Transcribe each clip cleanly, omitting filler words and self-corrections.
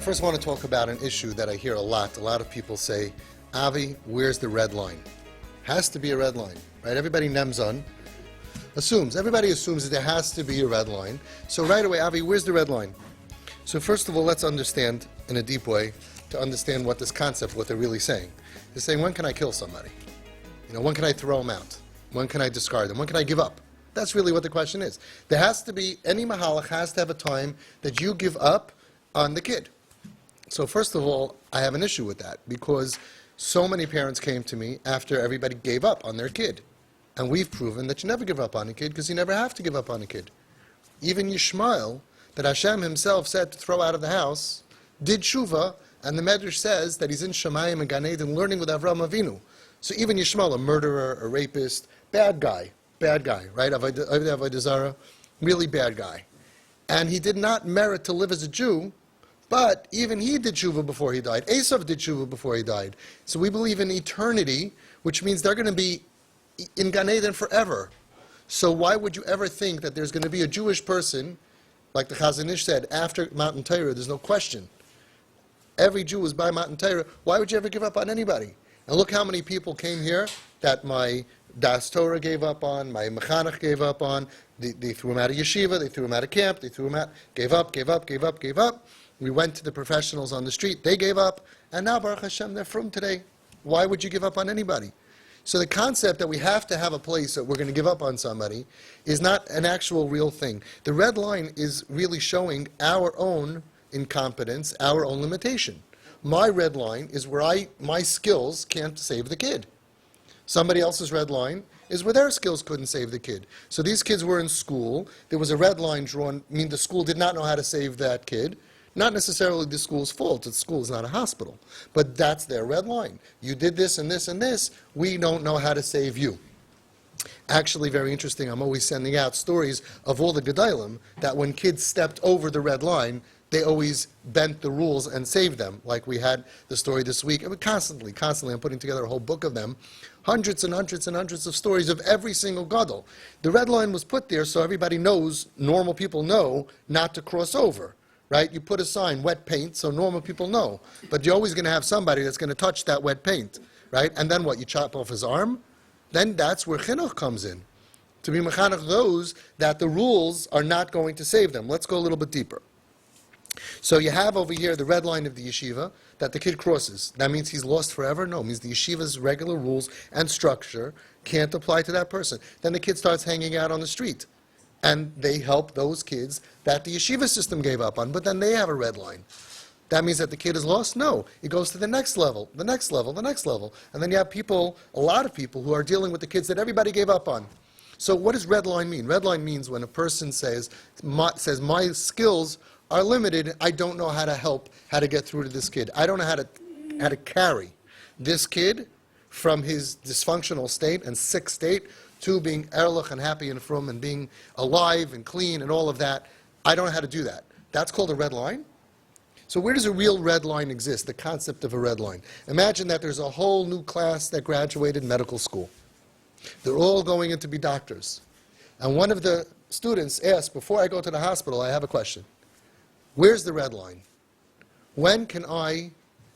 first want to talk about an issue that I hear a lot. A lot of people say, Avi, where's the red line? Has to be a red line, right? Everybody everybody assumes that there has to be a red line. So right away, Avi, where's the red line? So first of all, let's understand in a deep way to understand what this concept, what they're really saying. They're saying, when can I kill somebody? When can I throw them out? When can I discard them? When can I give up? That's really what the question is. There has to be, any mahalach has to have a time that you give up on the kid. So first of all, I have an issue with that because so many parents came to me after everybody gave up on their kid. And we've proven that you never give up on a kid because you never have to give up on a kid. Even Yishmael, that Hashem himself said to throw out of the house, did tshuva, and the Medrash says that he's in Shemayim and Gan Eden learning with Avraham Avinu. So even Yishmael, a murderer, a rapist, bad guy, right? Avodah Zarah, really bad guy. And he did not merit to live as a Jew, but even he did tshuva before he died. Esav did tshuva before he died. So we believe in eternity, which means they're going to be in Gan Eden forever. So why would you ever think that there's going to be a Jewish person, like the Chazon Ish said, after Matan Torah? There's no question. Every Jew is by Matan Torah. Why would you ever give up on anybody? And look how many people came here that my Daas Torah gave up on, my Mechanech gave up on. They threw him out of yeshiva, they threw him out of camp, they threw him out, gave up. We went to the professionals on the street, they gave up, and now Baruch Hashem, they're from today. Why would you give up on anybody? So the concept that we have to have a place that we're going to give up on somebody is not an actual real thing. The red line is really showing our own incompetence, our own limitation. My red line is where my skills can't save the kid. Somebody else's red line is where their skills couldn't save the kid. So these kids were in school. There was a red line drawn, the school did not know how to save that kid. Not necessarily the school's fault. The school is not a hospital. But that's their red line. You did this and this and this. We don't know how to save you. Actually, very interesting. I'm always sending out stories of all the Gedalim that when kids stepped over the red line, they always bent the rules and saved them. Like we had the story this week. Constantly, I'm putting together a whole book of them. Hundreds and hundreds and hundreds of stories of every single Gadol. The red line was put there so everybody knows, normal people know, not to cross over. Right? You put a sign, wet paint, so normal people know. But you're always going to have somebody that's going to touch that wet paint. Right? And then what? You chop off his arm? Then that's where chinuch comes in. To be mechanech those that the rules are not going to save them. Let's go a little bit deeper. So you have over here the red line of the yeshiva that the kid crosses. That means he's lost forever? No, it means the yeshiva's regular rules and structure can't apply to that person. Then the kid starts hanging out on the street. And they help those kids that the yeshiva system gave up on, but then they have a red line. That means that the kid is lost? No. It goes to the next level, the next level, the next level. And then you have people, a lot of people, who are dealing with the kids that everybody gave up on. So what does red line mean? Red line means when a person says my skills are limited, I don't know how to help, how to get through to this kid. I don't know how to carry this kid from his dysfunctional state and sick state to being erlich and happy and frum and being alive and clean and all of that. I don't know how to do that. That's called a red line. So where does a real red line exist, the concept of a red line? Imagine that there's a whole new class that graduated medical school. They're all going in to be doctors. And one of the students asked, before I go to the hospital, I have a question. Where's the red line? When can I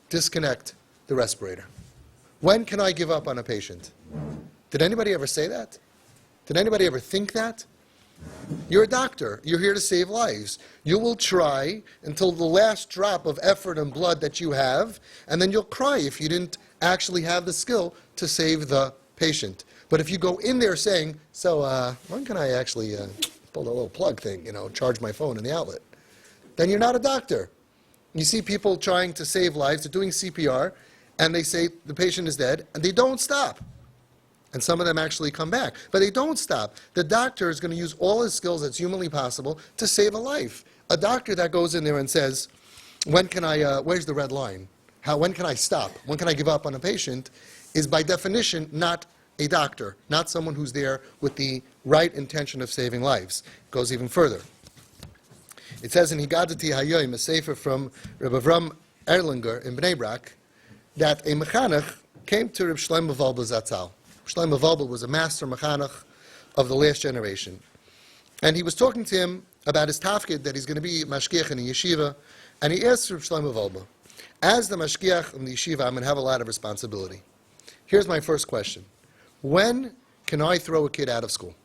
disconnect the respirator? When can I give up on a patient? Did anybody ever say that? Did anybody ever think that? You're a doctor. You're here to save lives. You will try until the last drop of effort and blood that you have, and then you'll cry if you didn't actually have the skill to save the patient. But if you go in there saying, when can I actually pull the little plug thing, charge my phone in the outlet? Then you're not a doctor. You see people trying to save lives, they're doing CPR, and they say the patient is dead, and they don't stop. And some of them actually come back. But they don't stop. The doctor is going to use all his skills that's humanly possible to save a life. A doctor that goes in there and says, where's the red line? When can I stop? When can I give up on a patient? Is by definition not a doctor, not someone who's there with the right intention of saving lives. It goes even further. It says in Higadati Hayoim, a sefer from Rabbi Avram Erlinger in Bnei Brak, that a mechanech came to Reb Shlomo Wolbe Zatzal. Shlomo Wolbe was a master mechanech of the last generation. And he was talking to him about his tafkid, that he's going to be mashgiach in a yeshiva, and he asked Reb Shlomo Wolbe, as the mashgiach in the yeshiva, I'm going to have a lot of responsibility. Here's my first question. When can I throw a kid out of school?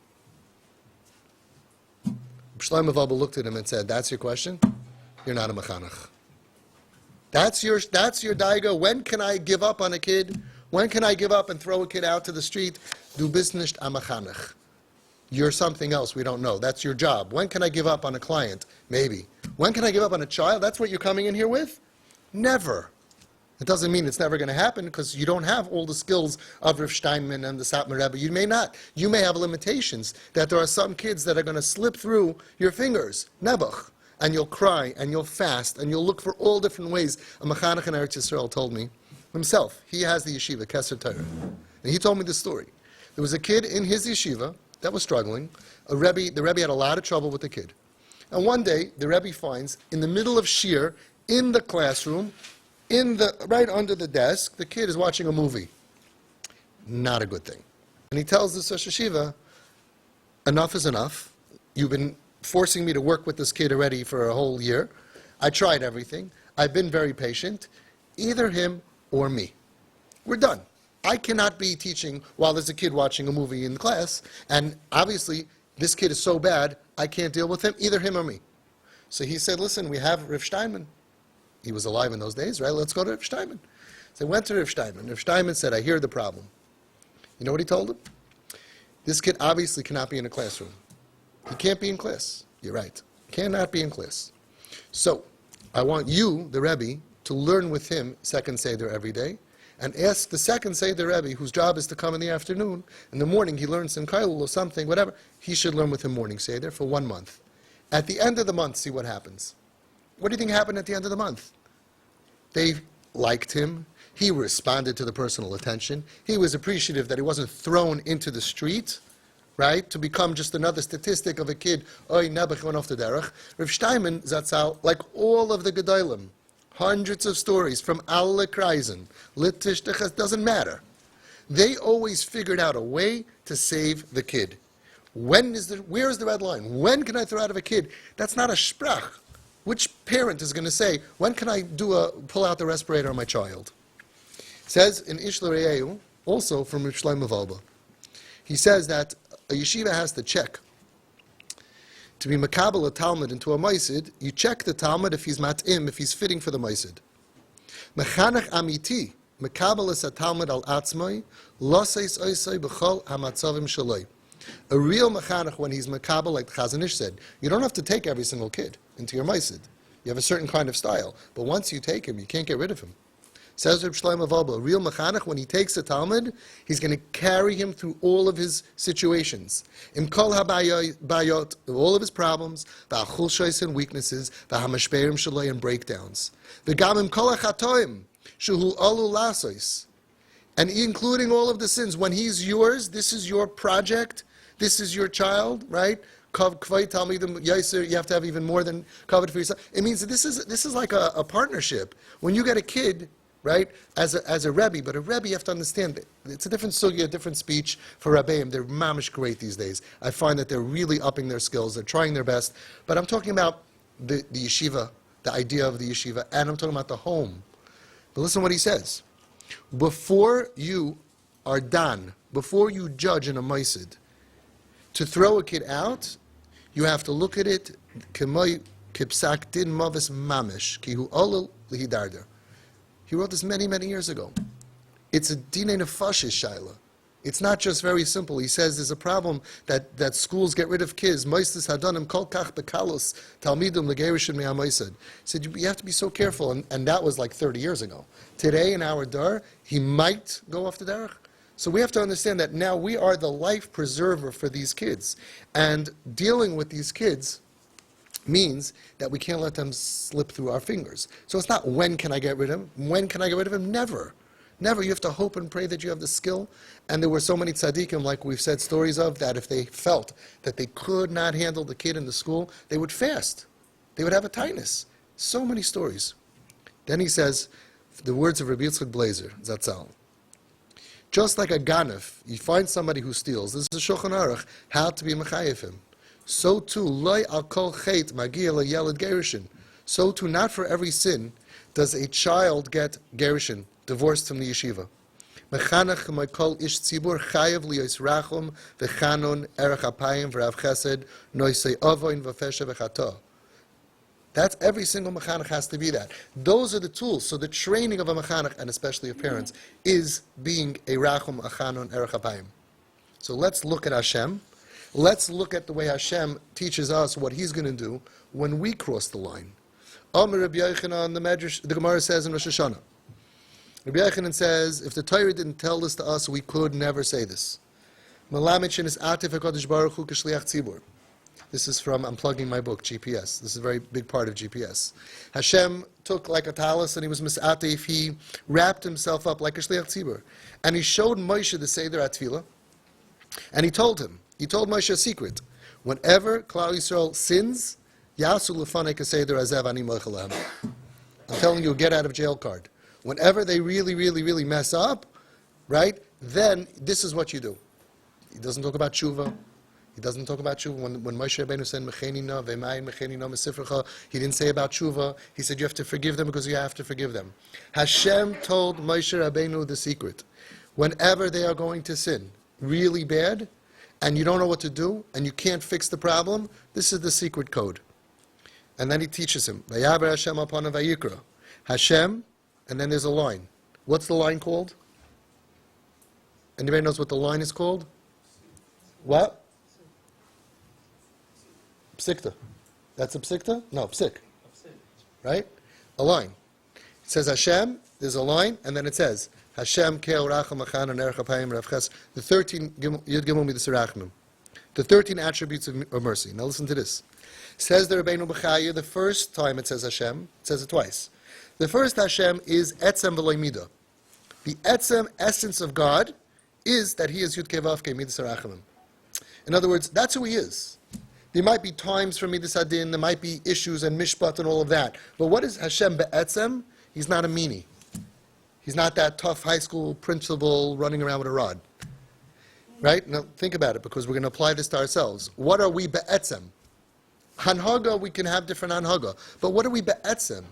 Reb Shlomo Wolbe looked at him and said, that's your question? You're not a mechanech. That's your daiga. When can I give up on a kid? When can I give up and throw a kid out to the street? Du bist nicht a mechanech. You're something else we don't know. That's your job. When can I give up on a client? Maybe. When can I give up on a child? That's what you're coming in here with? Never. It doesn't mean it's never going to happen because you don't have all the skills of Rav Steinman and the Satmar Rebbe. You may not. You may have limitations, that there are some kids that are going to slip through your fingers. Nebuch. And you'll cry, and you'll fast, and you'll look for all different ways. A Mechanech in Eretz Yisrael told me himself. He has the yeshiva, Keser Torah. And he told me this story. There was a kid in his yeshiva that was struggling. The Rebbe had a lot of trouble with the kid. And one day, the Rebbe finds, in the middle of Shir, in the classroom, right under the desk, the kid is watching a movie. Not a good thing. And he tells the Rosh Yeshiva, enough is enough. You've been forcing me to work with this kid already for a whole year. I tried everything. I've been very patient. Either him or me. We're done. I cannot be teaching while there's a kid watching a movie in class, and obviously this kid is so bad, I can't deal with him, either him or me. So he said, listen, we have Rav Steinman. He was alive in those days, right? Let's go to Rav Steinman. So I went to Rav Steinman. Rav Steinman said, I hear the problem. You know what he told him? This kid obviously cannot be in a classroom. He can't be in class. You're right. Cannot be in class. So I want you, the Rebbe, to learn with him second Seder every day, and ask the second Seder Rebbe, whose job is to come in the afternoon. In the morning, he learns in Kailul or something, whatever. He should learn with him morning Seder for 1 month. At the end of the month, see what happens. What do you think happened at the end of the month? They liked him. He responded to the personal attention. He was appreciative that he wasn't thrown into the street, right, to become just another statistic of a kid. Oy, Nebuch went off the derech. Rav Steinman, Zatzal, like all of the Gedolim, hundreds of stories from alle Kreisen, Littish, doesn't matter. They always figured out a way to save the kid. Where is the red line? When can I throw out of a kid? That's not a sprach. Which parent is going to say, when can I pull out the respirator on my child? It says in Ishla Re'eu, also from Reb Shlomo Wolbe, he says that a yeshiva has to check. To be makabel a Talmud into a maisid, you check the Talmud if he's mat'im, if he's fitting for the maisid. Mechanech amiti, makabel es a Talmud al atzmai, loseis oisai b'chol hamatzavim shaloi. A real mechanech, when he's makabel, like the Chazon Ish said, you don't have to take every single kid into your maisid. You have a certain kind of style. But once you take him, you can't get rid of him. Says Reb Shlomo Wolbe, a real mechanech, when he takes a Talmud, he's going to carry him through all of his situations. Im kol habayot, all of his problems, v'achul shoys and weaknesses, v'hamashperim shaloi and breakdowns. V'gam im kol hachatoim, shuhu alu lasois. And including all of the sins. When he's yours, this is your project, this is your child, right? You have to have even more than covered for yourself. It means that this is like a partnership. When you get a kid, right, as a Rebbe, but a Rebbe, you have to understand that it's a different sugya, a different speech for Rabbanim. They're mamish great these days. I find that they're really upping their skills. They're trying their best. But I'm talking about the yeshiva, the idea of the yeshiva, and I'm talking about the home. But listen to what he says. Before you are done, before you judge in a maisid, to throw a kid out, you have to look at it kipsak din mavis mamish kihu olel lihidarder. He wrote this many, many years ago. It's a dinei nefashis shaila. It's not just very simple. He says there's a problem that schools get rid of kids. Moistus hadanim kol kach bekalos talmidum legerishim me'amoised. He said you have to be so careful, and that was like 30 years ago. Today in our dar, he might go off the derech. So we have to understand that now we are the life preserver for these kids, and dealing with these kids means that we can't let them slip through our fingers. So it's not when can I get rid of him? When can I get rid of him? Never. Never. You have to hope and pray that you have the skill. And there were so many tzaddikim, like we've said stories of, that if they felt that they could not handle the kid in the school, they would fast. They would have a tightness. So many stories. Then he says, the words of Rabbi Yitzchak Blazer, Zatzal. Just like a ganef, you find somebody who steals. This is a Shulchan Aruch, how to be mechayev him. so too, loy al kol chet magia leyeled gerushin. So too, not for every sin does a child get gerushin, divorced from the yeshiva. Mechanach kol ish tzibur chayav liyos rachum v'chanon erech apayim v'rav chesed noisei avoin v'fesha v'chato. That's every single mechanech has to be that. Those are the tools. So the training of a mechanech, and especially of parents, is being a rachum, a chanon, erech apayim. So let's look at Hashem. Let's look at the way Hashem teaches us what He's going to do when we cross the line. Amar Rabbi Yochanan, the Gemara says in Rosh Hashanah. Rabbi Yochanan says, if the Torah didn't tell this to us, we could never say this. This is from, I'm plugging my book, GPS. This is a very big part of GPS. Hashem took like a talis and he was mis'atif. He wrapped himself up like a shliach tzibur. And he showed Moshe the Seder HaTfilah. And he told Moshe a secret. Whenever Klal Yisrael sins, Yasu lefanei kaseder azev ani mochel lehem. I'm telling you, get out of jail card. Whenever they really, really, really mess up, right, then this is what you do. He doesn't talk about tshuva. He doesn't talk about tshuva. When Moshe Rabbeinu said, Mechenina, v'mayin mechenina mesifrecha, he didn't say about tshuva. He said, you have to forgive them because you have to forgive them. Hashem told Moshe Rabbeinu the secret. Whenever they are going to sin really bad, and you don't know what to do, and you can't fix the problem, this is the secret code. And then he teaches him, Vayaber Hashem upon vayikra. Hashem, and then there's a line. What's the line called? Anybody knows what the line is called? What? Psikta. That's a psikta? No, psik. Right? A line. It says Hashem, there's a line, and then it says Hashem ke'el racham achan erech apayim rav ches. The 13 yud gimel midas rachmim. The 13 attributes of mercy. Now listen to this. Says the Rabbeinu B'chaya, the first time it says Hashem, it says it twice. The first Hashem is etzem v'loy midah. The etzem essence of God is that He is Yud Kei Vav Kei midas rachmim. In other words, that's who He is. There might be times for midas hadin, there might be issues and mishpat and all of that. But what is Hashem be'etzem? He's not a meanie. He's not that tough high school principal running around with a rod. Right? Now think about it, because we're going to apply this to ourselves. What are we be'etzem? Hanhaga, we can have different hanhaga. But what are we be'etzem?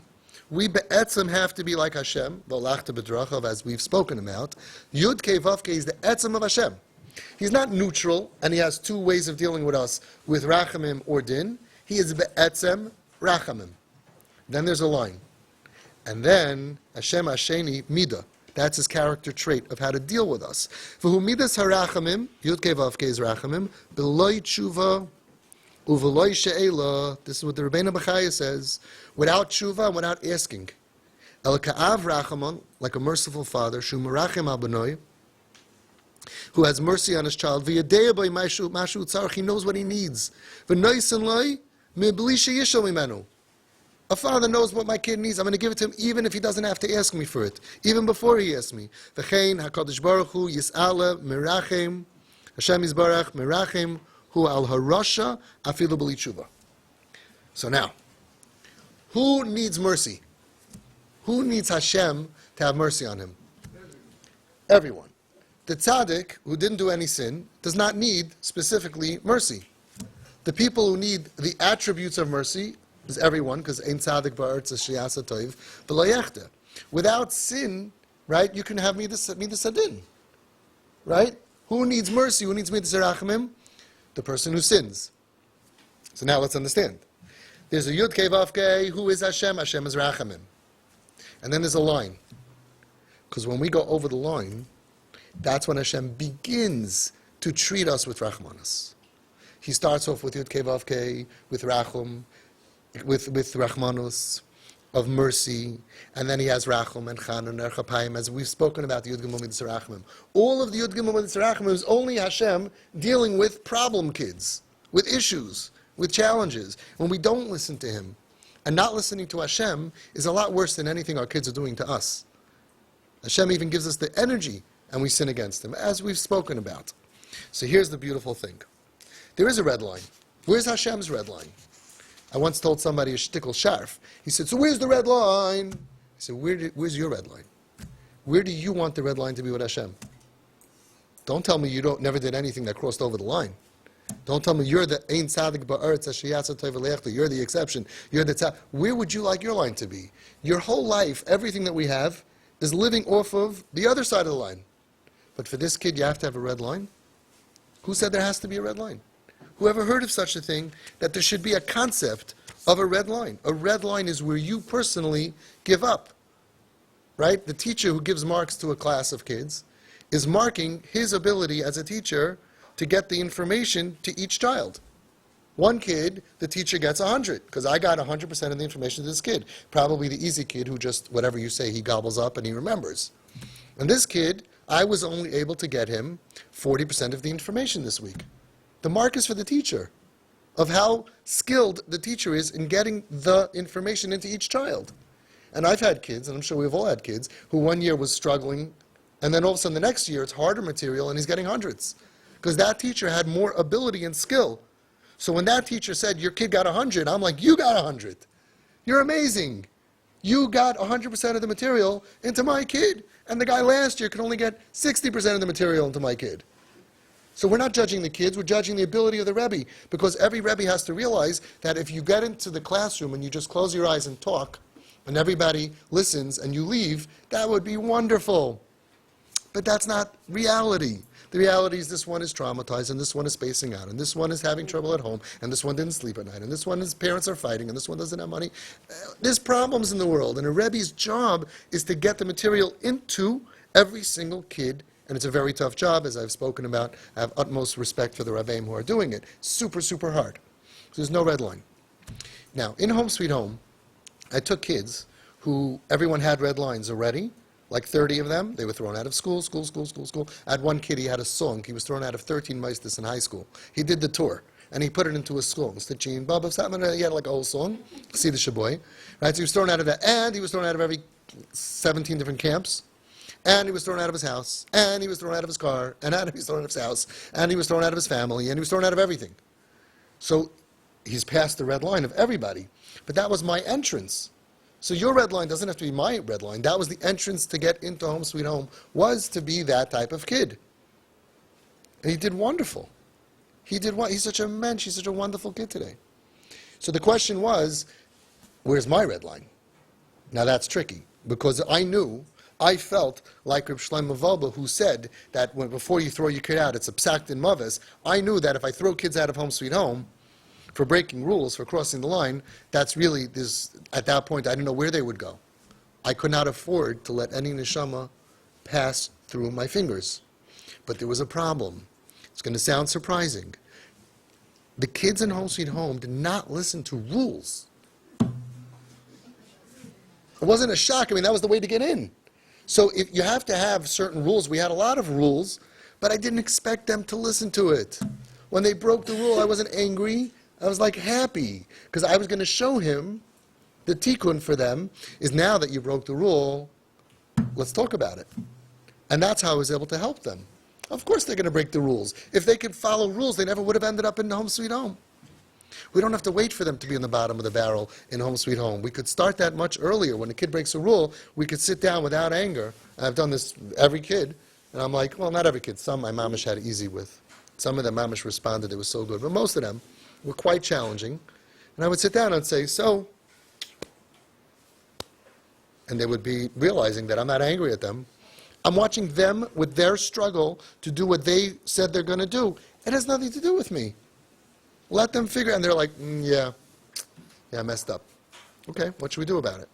We be'etzem have to be like Hashem, v'olachta b'drachav, as we've spoken about. Yud Kei Vav Kei is the etzem of Hashem. He's not neutral, and he has two ways of dealing with us, with rachamim or din. He is be'etzem rachamim. Then there's a line. And then, Hashem Hasheni Midah. That's his character trait of how to deal with us. V'hu midas harachamim, Yud Kei Vav Kei is rachamim, b'loi tshuva, u'v'loi she'ela. This is what the Rabbeinu B'chaya says. Without tshuva and without asking. El ka'av rachamon, like a merciful father, shu merachem al b'noi, who has mercy on his child. He knows what he needs. A father knows what my kid needs. I'm going to give it to him even if he doesn't have to ask me for it, even before he asks me. Hashem Yisbarach merachem hu al harasha afilu b'li tshuva. So now, who needs mercy? Who needs Hashem to have mercy on him? Everyone. The tzaddik, who didn't do any sin, does not need specifically mercy. The people who need the attributes of mercy is everyone, because ein tzaddik ba'aretz sheyasa toiv v'lo yechte. Without sin, right, you can have midas hadin. Right? Who needs mercy? Who needs midas rachamim? The person who sins. So now let's understand. There's a Yud Kei Vav Kei. Who is Hashem? Hashem is rachamim. And then there's a line. Because when we go over the line, that's when Hashem begins to treat us with Rachmanas. He starts off with Yud Kei Vav Kei, with Rachum, with Rachmanus, of mercy, and then he has Rachum and Chan and Erech Apayim, as we've spoken about the Yud Gimel Midas Rachmim. All of the Yud Gimel Midas Rachmim is only Hashem dealing with problem kids, with issues, with challenges. When we don't listen to Him, and not listening to Hashem is a lot worse than anything our kids are doing to us. Hashem even gives us the energy, and we sin against Him, as we've spoken about. So here's the beautiful thing. There is a red line. Where's Hashem's red line? I once told somebody a shtickle sharf. He said, so where's the red line? I said, where's your red line? Where do you want the red line to be with Hashem? Don't tell me you never did anything that crossed over the line. Don't tell me you're the Ein Tzadik Ba'aretz Hashiyatza Tov V'Leachta. You're the exception. You're the Tzadik. Where would you like your line to be? Your whole life, everything that we have, is living off of the other side of the line. But for this kid, you have to have a red line? Who said there has to be a red line? Whoever heard of such a thing, that there should be a concept of a red line? A red line is where you personally give up. Right? The teacher who gives marks to a class of kids is marking his ability as a teacher to get the information to each child. One kid, the teacher gets 100, because I got 100% of the information to this kid. Probably the easy kid who just, whatever you say, he gobbles up and he remembers. And this kid, I was only able to get him 40% of the information this week. The mark is for the teacher, of how skilled the teacher is in getting the information into each child. And I've had kids, and I'm sure we've all had kids, who one year was struggling, and then all of a sudden the next year it's harder material and he's getting hundreds. Because that teacher had more ability and skill. So when that teacher said, your kid got 100, I'm like, you got 100. You're amazing. You got 100% of the material into my kid. And the guy last year could only get 60% of the material into my kid. So we're not judging the kids, we're judging the ability of the Rebbe. Because every Rebbe has to realize that if you get into the classroom and you just close your eyes and talk, and everybody listens and you leave, that would be wonderful. But that's not reality. The reality is this one is traumatized, and this one is spacing out, and this one is having trouble at home, and this one didn't sleep at night, and this one, his parents are fighting, and this one doesn't have money. There's problems in the world, and a Rebbe's job is to get the material into every single kid, and it's a very tough job, as I've spoken about. I have utmost respect for the Rabbanim who are doing it. Super, super hard. So there's no red line. Now, in Home Sweet Home, I took kids who everyone had red lines already, like 30 of them. They were thrown out of school. I had one kid, he had a song. He was thrown out of 13 meisters in high school. He did the tour, and he put it into a song. Stitching, Baba, he had like a whole song. See the shaboy. Right? So he was thrown out of that, and he was thrown out of every 17 different camps. And he was thrown out of his house, and he was thrown out of his car, and he was thrown out of his house, and he was thrown out of his family, and he was thrown out of everything. So he's past the red line of everybody. But that was my entrance. So your red line doesn't have to be my red line. That was the entrance to get into Home Sweet Home, was to be that type of kid. And he did wonderful. He's such a mensch, he's such a wonderful kid today. So the question was, where's my red line? Now that's tricky, because I felt like Reb Shlomo Volba, who said that before you throw your kid out, it's a psak in mavis. I knew that if I throw kids out of Home Sweet Home, for breaking rules, for crossing the line, that's really, at that point, I didn't know where they would go. I could not afford to let any neshama pass through my fingers. But there was a problem. It's going to sound surprising. The kids in Home Sweet Home did not listen to rules. It wasn't a shock. I mean, that was the way to get in. So if you have to have certain rules. We had a lot of rules, but I didn't expect them to listen to it. When they broke the rule, I wasn't angry. I was like happy, because I was going to show him the tikkun for them is, now that you broke the rule, let's talk about it. And that's how I was able to help them. Of course they're going to break the rules. If they could follow rules, they never would have ended up in Home Sweet Home. We don't have to wait for them to be in the bottom of the barrel in Home Sweet Home. We could start that much earlier. When a kid breaks a rule, we could sit down without anger. And I've done this every kid, and I'm like, well, not every kid. Some my mamish had it easy with. Some of them mamish responded, it was so good. But most of them were quite challenging. And I would sit down and say, so, and they would be realizing that I'm not angry at them. I'm watching them with their struggle to do what they said they're going to do. It has nothing to do with me. Let them figure, and they're like, yeah, I messed up. Okay, what should we do about it?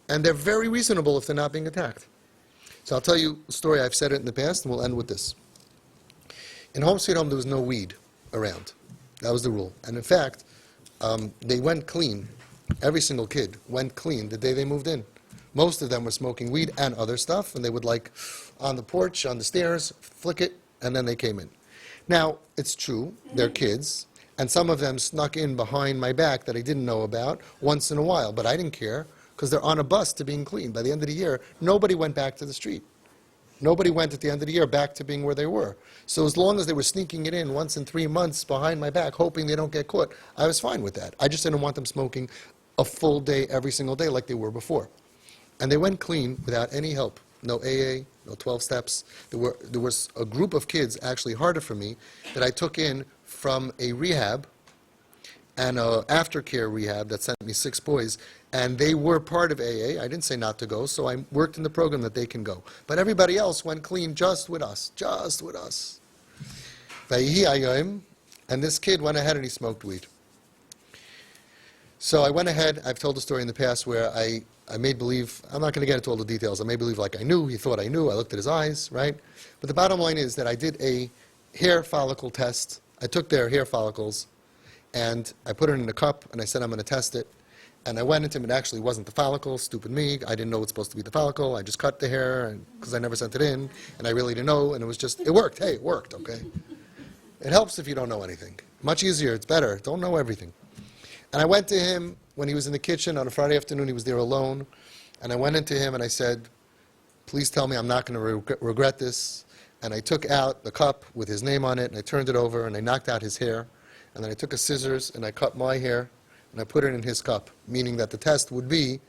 And they're very reasonable if they're not being attacked. So I'll tell you a story. I've said it in the past, and we'll end with this. In Home Sweet Home, there was no weed around. That was the rule. And in fact, they went clean. Every single kid went clean the day they moved in. Most of them were smoking weed and other stuff, and they would, like, on the porch, on the stairs, flick it, and then they came in. Now, it's true, they're kids, and some of them snuck in behind my back that I didn't know about once in a while, but I didn't care, because they're on a bus to being clean. By the end of the year, nobody went back to the street. Nobody went at the end of the year back to being where they were. So as long as they were sneaking it in once in 3 months behind my back, hoping they don't get caught, I was fine with that. I just didn't want them smoking a full day every single day like they were before. And they went clean without any help. No AA, no 12 steps. There was a group of kids, actually harder for me, that I took in from a rehab and a aftercare rehab that sent me 6 boys, and they were part of AA. I didn't say not to go, so I worked in the program that they can go. But everybody else went clean just with us, just with us. And this kid went ahead and he smoked weed. So I went ahead, I've told the story in the past where I made believe, I'm not going to get into all the details, I made believe like I knew, he thought I knew, I looked at his eyes, right? But the bottom line is that I did a hair follicle test. I took their hair follicles, and I put it in a cup, and I said I'm going to test it. And I went into him, it actually wasn't the follicle, stupid me. I didn't know it's supposed to be the follicle. I just cut the hair, because I never sent it in, and I really didn't know, and it worked. Hey, it worked, okay? It helps if you don't know anything. Much easier, it's better. Don't know everything. And I went to him when he was in the kitchen on a Friday afternoon. He was there alone. And I went into him and I said, please tell me I'm not going to regret this. And I took out the cup with his name on it, and I turned it over, and I knocked out his hair. And then I took a scissors, and I cut my hair, and I put it in his cup, meaning that the test would be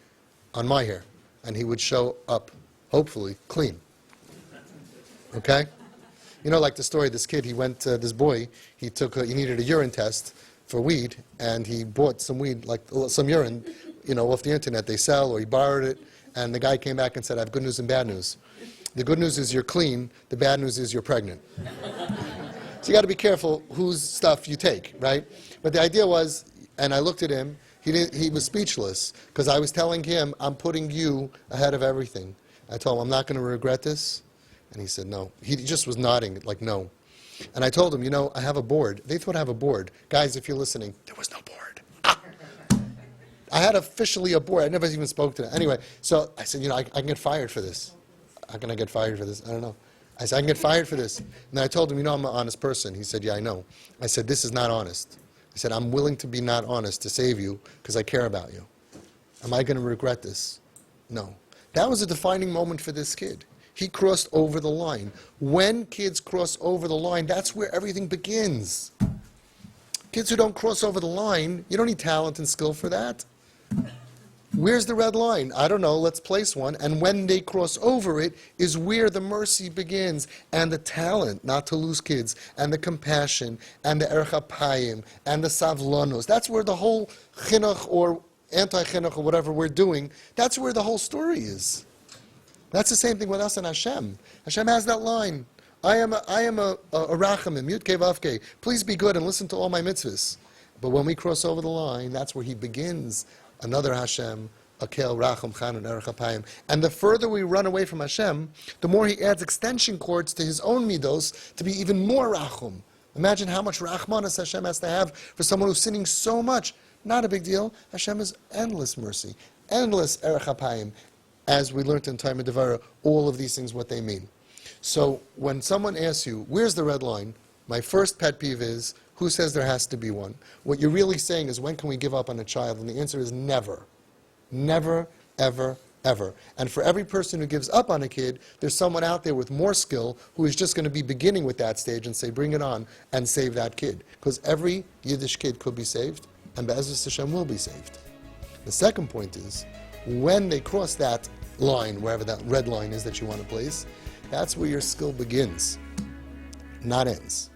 on my hair. And he would show up, hopefully, clean. Okay? You know, like the story, this kid, this boy, he needed a urine test for weed, and he bought some weed, like some urine, off the internet they sell, or he borrowed it, and the guy came back and said, I have good news and bad news. The good news is you're clean, the bad news is you're pregnant. So you got to be careful whose stuff you take, right? But the idea was, and I looked at him, he was speechless, because I was telling him, I'm putting you ahead of everything. I told him, I'm not going to regret this, and he said no. He just was nodding, like no. And I told him, I have a board. They thought I have a board. Guys, if you're listening, there was no board. I had officially a board. I never even spoke to them. Anyway, so I said, I can get fired for this. How can I get fired for this? I don't know. I said, I can get fired for this. And then I told him, I'm an honest person. He said, yeah, I know. I said, this is not honest. I said, I'm willing to be not honest to save you because I care about you. Am I going to regret this? No. That was a defining moment for this kid. He crossed over the line. When kids cross over the line, that's where everything begins. Kids who don't cross over the line, you don't need talent and skill for that. Where's the red line? I don't know, let's place one. And when they cross over it is where the mercy begins, and the talent not to lose kids, and the compassion, and the erech hapayim, and the savlonos. That's where the whole chinuch or anti-chinuch or whatever we're doing, that's where the whole story is. That's the same thing with us and Hashem. Hashem has that line. I am a rachamim, yud kei vav kei. Please be good and listen to all my mitzvahs. But when we cross over the line, that's where he begins another Hashem, akel racham chanun erech hapayim. And the further we run away from Hashem, the more he adds extension cords to his own midos to be even more rachum. Imagine how much rachmanas Hashem has to have for someone who's sinning so much. Not a big deal. Hashem is endless mercy, endless erech hapayim. As we learned in time of Devara, all of these things, what they mean. So when someone asks you, where's the red line? My first pet peeve is, who says there has to be one? What you're really saying is, when can we give up on a child? And the answer is never. Never, ever, ever. And for every person who gives up on a kid, there's someone out there with more skill who is just going to be beginning with that stage and say, bring it on and save that kid. Because every Yiddish kid could be saved, and Be'ezus Hashem will be saved. The second point is, when they cross that line, wherever that red line is that you want to place, that's where your skill begins, not ends.